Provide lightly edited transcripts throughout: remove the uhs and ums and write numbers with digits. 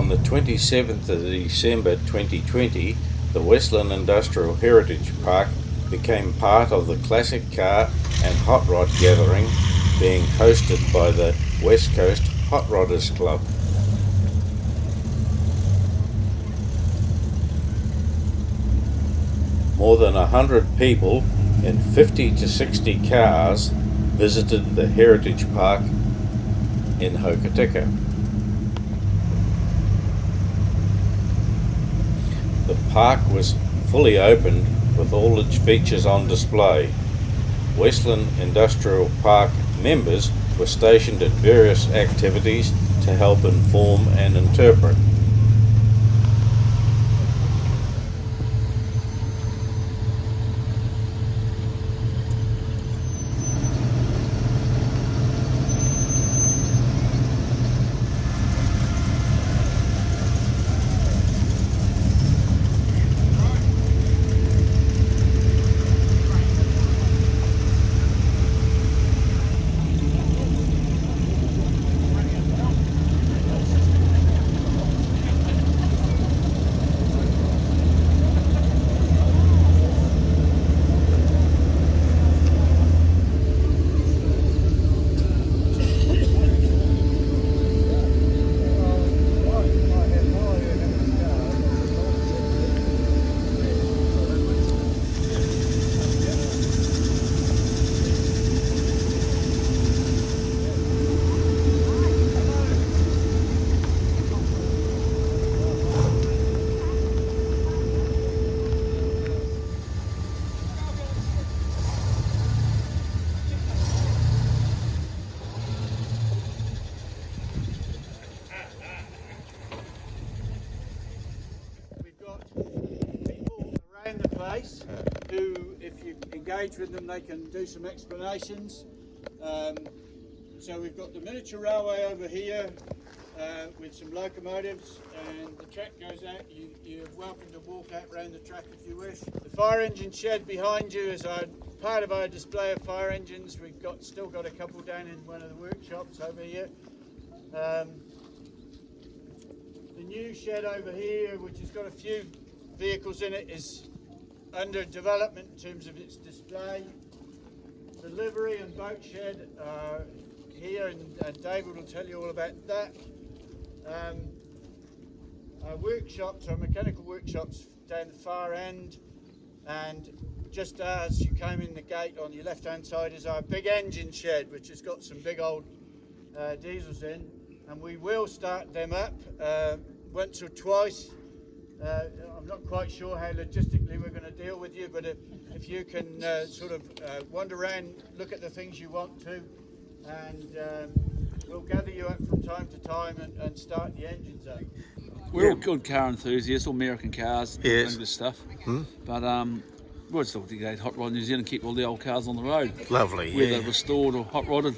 On the 27th of December 2020, the Westland Industrial Heritage Park became part of the classic car and hot rod gathering being hosted by the West Coast Hot Rodders Club. More than 100 people in 50 to 60 cars visited the Heritage Park in Hokitika. The park was fully opened with all its features on display. Westland Industrial Park members were stationed at various activities to help inform and interpret. Who, if you engage with them, they can do some explanations. So we've got the miniature railway over here with some locomotives, and the track goes out. You're welcome to walk out around the track if you wish. The fire engine shed behind you is part of our display of fire engines. We've still got a couple down in one of the workshops over here. The new shed over here, which has got a few vehicles in it, is under development in terms of its display. The livery and boat shed are here, and David will tell you all about that. Our workshops, our mechanical workshops down the far end, and just as you came in the gate on your left hand side is our big engine shed, which has got some big old diesels in, and we will start them up once or twice. I'm not quite sure how logistically we're going to deal with you, but if you can sort of wander around, look at the things you want to, and we'll gather you up from time to time and start the engines up. We're all good car enthusiasts, all American cars, yes, English stuff. But we're still to get Hot Rod New Zealand, keep all the old cars on the road. Lovely, whether restored or hot rodded.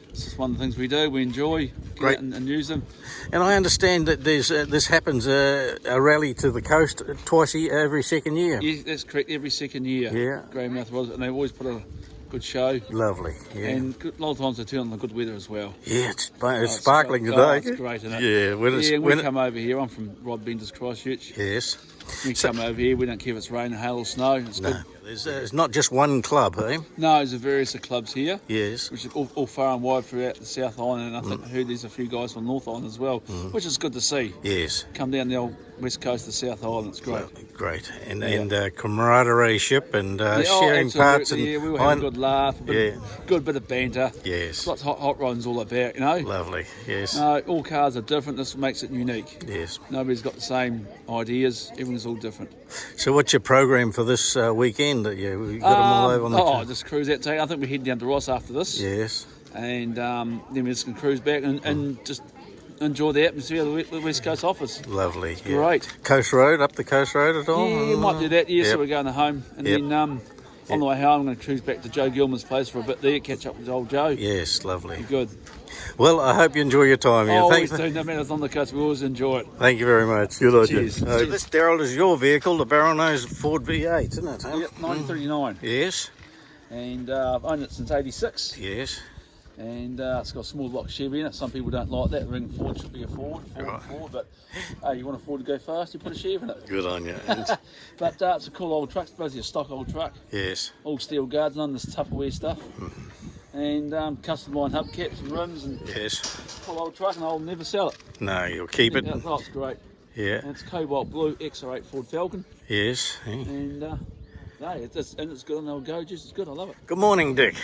It's just one of the things we do. We enjoy, get out and use them. And I understand that this happens a rally to the coast twice every second year. Yeah, that's correct. Every second year. Yeah. Greymouth was, and they always put a good show. Lovely. Yeah. And a lot of times they turn on the good weather as well. Yeah, it's sparkling today. It's great, isn't it? Yeah. When we come over here, I'm from Rod Bender's Christchurch. Yes. We come over here. We don't care if it's rain, hail, or snow. It's good. There's not just one club, eh? No, there's various clubs here. Yes. Which is all far and wide throughout the South Island, and I heard there's a few guys from North Island as well, which is good to see. Yes. Come down the old west coast of the South Island, it's great. Well, great. And camaraderie and sharing parts. And we were having a good laugh, good bit of banter. Yes. That's what hot rod's all about, you know? Lovely, yes. No, all cars are different, this makes it unique. Yes. Nobody's got the same ideas, everything's all different. So what's your program for this weekend? You got them all over on the... just cruise out today. I think we're heading down to Ross after this. Yes. And then we're just going to cruise back and just enjoy the atmosphere of the West Coast office. Lovely. It's great. Coast Road, up the Coast Road at all? Yeah, you might do that, so we're going home. And then on the way home, I'm going to cruise back to Joe Gilman's place for a bit there, catch up with old Joe. Yes, lovely. Be good. Well, I hope you enjoy your time here. Always do. No matter it's on the coast, we always enjoy it. Thank you very much. Good on you. Cheers. This, Daryl, is your vehicle, the barrel-nose Ford V8, isn't it? Yep, 1939. Yes. And I've owned it since '86. Yes. And it's got a small block Chevy in it. Some people don't like that. Ring forward should be a forward, but you want a Ford to go fast, you put a Chevy in it. Good on you. But it's a cool old truck. It's basically a stock old truck. Yes. All steel guards, none of this Tupperware stuff. And custom line hubcaps and rims and cool old truck, and I'll never sell it. No, you'll keep it. Oh, it's great. Yeah. And it's cobalt blue XR8 Ford Falcon. Yes. And it's good on the old gauges. It's good. I love it. Good morning, Dick.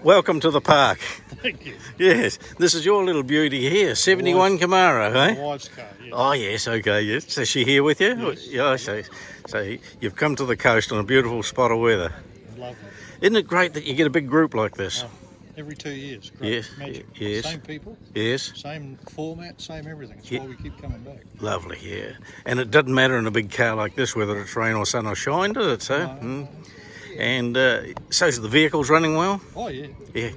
Welcome to the park. Thank you. Yes, this is your little beauty here, 71 Camaro, eh? My wife's car, yes. Oh, yes, okay, yes. So is she here with you? Yes. Yeah, so you've come to the coast on a beautiful spot of weather. Lovely. Isn't it great that you get a big group like this? Every 2 years. Great. Yes, Magic. yes. Same people, Yes. same format, same everything. That's Yeah. why we keep coming back. Lovely, yeah. And it doesn't matter in a big car like this whether it's rain or sun or shine, does it? So, And so's the vehicle's running well? Oh, yeah. Yeah.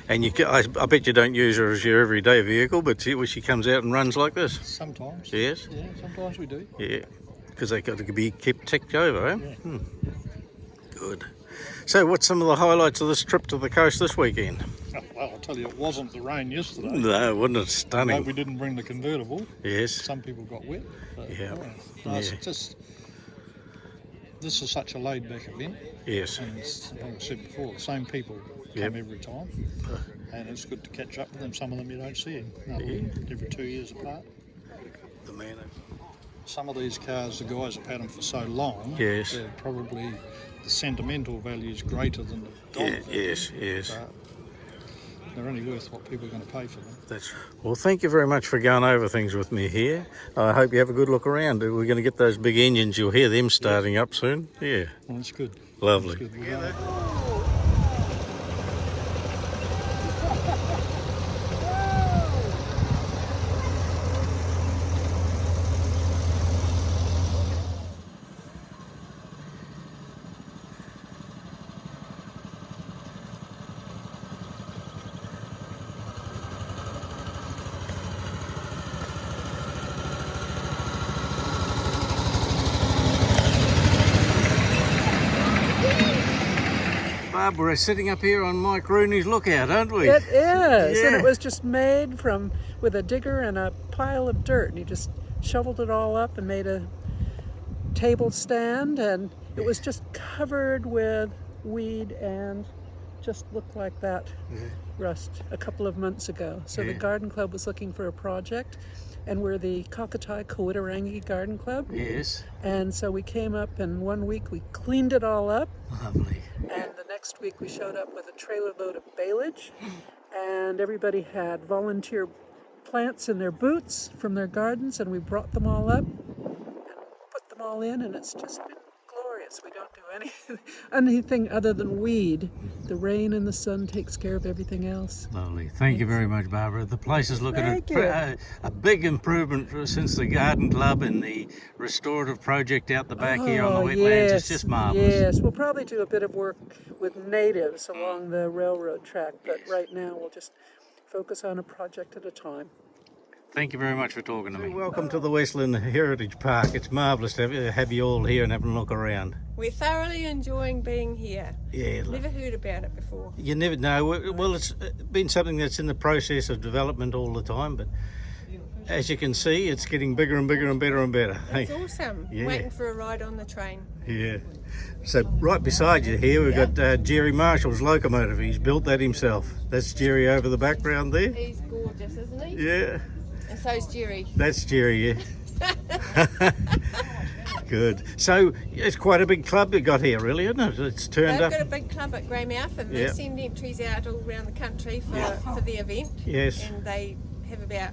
And I bet you don't use her as your everyday vehicle, but she comes out and runs like this? Sometimes. Yes? Yeah, sometimes we do. Yeah, because they got to be kept ticked over, eh? Yeah. Good. So what's some of the highlights of this trip to the coast this weekend? Well, I'll tell you, it wasn't the rain yesterday. No, wasn't it No, stunning? we didn't bring the convertible. Yes. Some people got wet. But, Yeah. No, it's Yeah. just, this is such a laid-back event. Yes. And like I said before, the same people come every time. And it's good to catch up with them. Some of them you don't see every 2 years apart. The man. Some of these cars, the guys have had them for so long, Yes. they're probably, the sentimental value is greater than the dollar value. Yes. But they're only worth what people are going to pay for them. Well, thank you very much for going over things with me here. I hope you have a good look around. We're going to get those big engines. You'll hear them starting up soon. Yeah. Well, that's good. Lovely. That's good. Barb, we're sitting up here on Mike Rooney's lookout, aren't we? It is, and Yeah. it was just made with a digger and a pile of dirt, and he just shoveled it all up and made a table stand, and it was just covered with weed and just looked like that rust a couple of months ago. So the garden club was looking for a project, and we're the Hokitika Kawitarangi Garden Club. Yes. And so we came up, and 1 week we cleaned it all up. Lovely. And the next week we showed up with a trailer load of baleage, and everybody had volunteer plants in their boots from their gardens, and we brought them all up and put them all in, and it's just been glorious. We don't do anything other than weed. The rain and the sun takes care of everything else. Lovely. Thank you very much, Barbara. The place is looking Thank at a big improvement since the garden club and the restorative project out the back here on the wetlands. It's just marvellous. Yes, we'll probably do a bit of work with natives along the railroad track, but right now we'll just focus on a project at a time. Thank you very much for talking to me. Welcome to the Westland Heritage Park. It's marvellous to have you all here and having a look around. We're thoroughly enjoying being here. Yeah. Never heard about it before. You never know. Well, it's been something that's in the process of development all the time, but as you can see, it's getting bigger and bigger and better and better. It's awesome. Yeah. Waiting for a ride on the train. Yeah. So right beside you here, we've got Jerry Marshall's locomotive. He's built that himself. That's Jerry over the background there. He's gorgeous, isn't he? Yeah. And so's Jerry. That's Jerry, yeah. Good. So it's quite a big club you've got here, really, isn't it? It's turned They've up. got a big club at Greymouth, and they Yeah. send entries out all around the country for the event. Yes. And they have about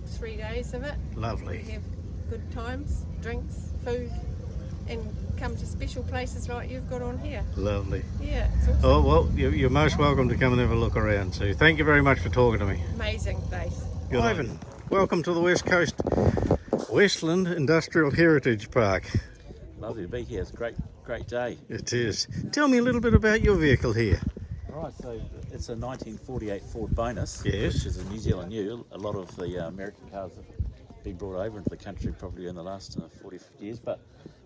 3 days of it. Lovely. Have good times, drinks, food, and come to special places like you've got on here. Lovely. Yeah, it's awesome. Oh, well, you're most welcome to come and have a look around, Sue. Thank you very much for talking to me. Amazing place. Good. Ivan, welcome to the West Coast Westland Industrial Heritage Park. Lovely to be here. It's a great day. It is. Tell me a little bit about your vehicle here. All right, so it's a 1948 Ford Bonus, Yes. which is a New Zealand new. A lot of the American cars have been brought over into the country probably in the last 40, 50 years, but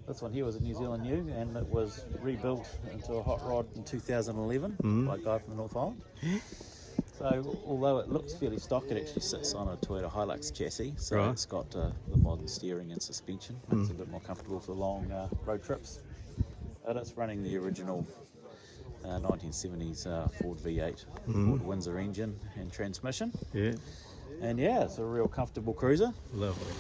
this one here was a New Zealand new, and it was rebuilt into a hot rod in 2011 by a guy from the North Island. So although it looks fairly stock, it actually sits on a Toyota Hilux chassis, so Right. it's got the modern steering and suspension, makes it a bit more comfortable for long road trips. And it's running the original 1970s Ford V8 Ford Windsor engine and transmission. Yeah, And yeah, it's a real comfortable cruiser. lovely.